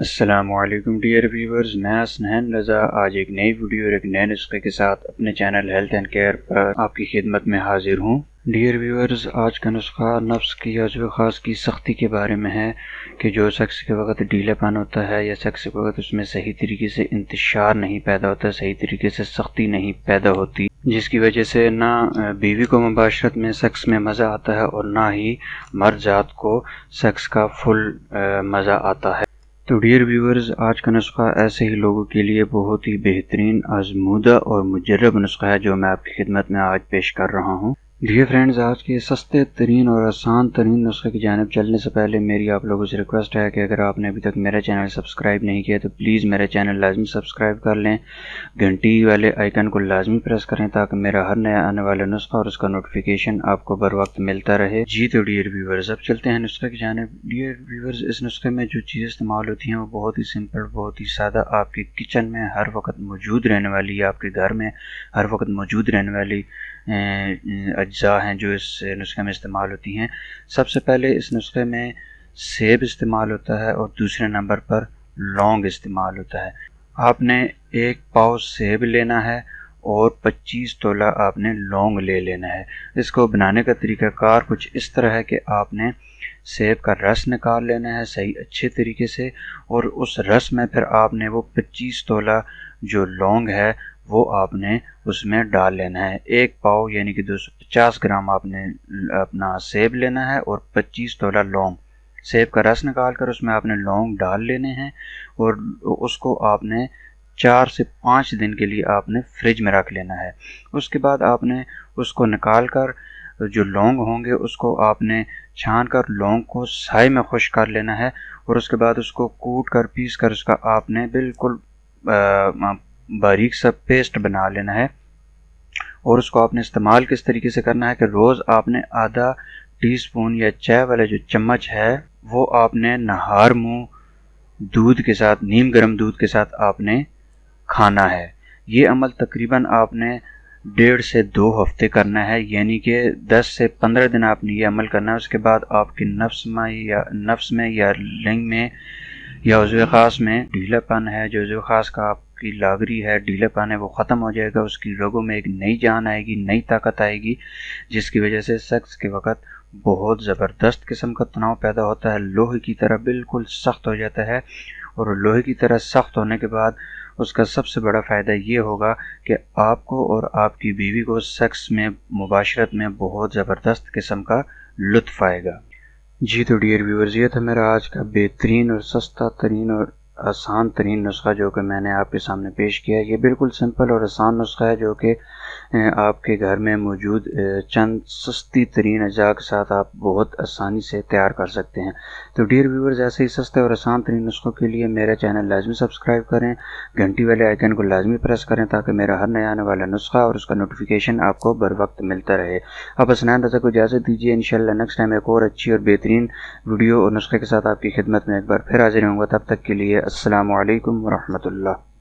السلام علیکم dear viewers, میں اسنین رضا آج ایک نئی ویڈیو اور ایک نئے نسخے کے ساتھ اپنے چینل ہیلتھ اینڈ کیئر پر آپ کی خدمت میں حاضر ہوں۔ ڈیئر ویورز، آج کا نسخہ نفس کی عضو خاص کی سختی کے بارے میں ہے کہ جو سیکس کے وقت ڈھیلے پن ہوتا ہے یا سیکس کے وقت اس میں صحیح طریقے سے انتشار نہیں پیدا ہوتا، صحیح طریقے سے سختی نہیں پیدا ہوتی، جس کی وجہ سے نہ بیوی کو مباشرت میں سیکس میں مزہ آتا ہے اور نہ ہی مرد ذات کو سیکس کا فل مزہ آتا ہے۔ تو ڈیئر ویورز، آج کا نسخہ ایسے ہی لوگوں کے لیے بہت ہی بہترین، آزمودہ اور مجرب نسخہ ہے جو میں آپ کی خدمت میں آج پیش کر رہا ہوں۔ ڈیئر فرینڈز، آج کے سستے ترین اور آسان ترین نسخے کی جانب چلنے سے پہلے میری آپ لوگوں سے ریکویسٹ ہے کہ اگر آپ نے ابھی تک میرا چینل سبسکرائب نہیں کیا تو پلیز میرا چینل لازمی سبسکرائب کر لیں، گھنٹی والے آئیکن کو لازمی پریس کریں تاکہ میرا ہر نیا آنے والا نسخہ اور اس کا نوٹیفیکیشن آپ کو بر وقت ملتا رہے۔ جی تو ڈیئر ویورز، اب چلتے ہیں نسخے کی جانب۔ ڈیئر ویورز، اس نسخے میں جو چیزیں استعمال ہوتی ہیں وہ بہت ہی سمپل، بہت ہی سادہ، آپ کے کچن میں ہر وقت موجود رہنے والی، آپ کے گھر میں ہر وقت موجود رہنے والی اجزاء ہیں جو اس نسخے میں استعمال ہوتی ہیں۔ سب سے پہلے اس نسخے میں سیب استعمال ہوتا ہے اور دوسرے نمبر پر لونگ استعمال ہوتا ہے۔ آپ نے 1 پاؤ سیب لینا ہے اور 25 تولہ آپ نے لونگ لے لینا ہے۔ اس کو بنانے کا طریقہ کار کچھ اس طرح ہے کہ آپ نے سیب کا رس نکال لینا ہے صحیح اچھے طریقے سے، اور اس رس میں پھر آپ نے وہ 25 تولہ جو لونگ ہے وہ آپ نے اس میں ڈال لینا ہے۔ 1 پاؤ یعنی کہ 250 گرام آپ نے اپنا سیب لینا ہے اور 25 تولہ لونگ، سیب کا رس نکال کر اس میں آپ نے لونگ ڈال لینے ہیں اور اس کو آپ نے 4 سے 5 دن کے لیے آپ نے فریج میں رکھ لینا ہے۔ اس کے بعد آپ نے اس کو نکال کر جو لونگ ہوں گے اس کو آپ نے چھان کر لونگ کو سائے میں خشک کر لینا ہے، اور اس کے بعد اس کو کوٹ کر پیس کر اس کا آپ نے بالکل باریک سا پیسٹ بنا لینا ہے۔ اور اس کو آپ نے استعمال کس طریقے سے کرنا ہے کہ روز آپ نے آدھا ٹی سپون یا چائے والا جو چمچ ہے وہ آپ نے نہار منہ دودھ کے ساتھ، نیم گرم دودھ کے ساتھ آپ نے کھانا ہے۔ یہ عمل تقریباً آپ نے 1.5 سے 2 ہفتے کرنا ہے، یعنی کہ 10 سے 15 دن آپ نے یہ عمل کرنا ہے۔ اس کے بعد آپ کے نفس میں یا لنگ میں یا عضو خاص میں ڈھیلا پن ہے، جو عضو خاص کا آپ کی لاغری ہے، ڈھیلا پن ہے، وہ ختم ہو جائے گا۔ اس کی رگوں میں ایک نئی جان آئے گی، نئی طاقت آئے گی، جس کی وجہ سے سیکس کے وقت بہت زبردست قسم کا تناؤ پیدا ہوتا ہے، لوہے کی طرح بالکل سخت ہو جاتا ہے۔ اور لوہے کی طرح سخت ہونے کے بعد اس کا سب سے بڑا فائدہ یہ ہوگا کہ آپ کو اور آپ کی بیوی کو سیکس میں مباشرت میں بہت زبردست قسم کا لطف آئے گا۔ جی تو ڈیئر ویورز، یہ تھا میرا آج کا بہترین اور سستا ترین اور آسان ترین نسخہ جو کہ میں نے آپ کے سامنے پیش کیا ہے۔ یہ بالکل سمپل اور آسان نسخہ ہے جو کہ آپ کے گھر میں موجود چند سستی ترین اجزاء کے ساتھ آپ بہت آسانی سے تیار کر سکتے ہیں۔ تو ڈیئر ویورز، ایسے ہی سستے اور آسان ترین نسخوں کے لیے میرا چینل لازمی سبسکرائب کریں، گھنٹی والے آئیکن کو لازمی پریس کریں تاکہ میرا ہر نیا آنے والا نسخہ اور اس کا نوٹیفیکیشن آپ کو بر وقت ملتا رہے۔ اب اسنین رضا کو اجازت دیجیے، انشاءاللہ نیکسٹ ٹائم ایک اور اچھی اور بہترین ویڈیو اور نسخے کے ساتھ آپ کی خدمت میں ایک بار پھر حاضر ہوں گا۔ تب تک کے لیے السلام علیکم ورحمۃ اللہ۔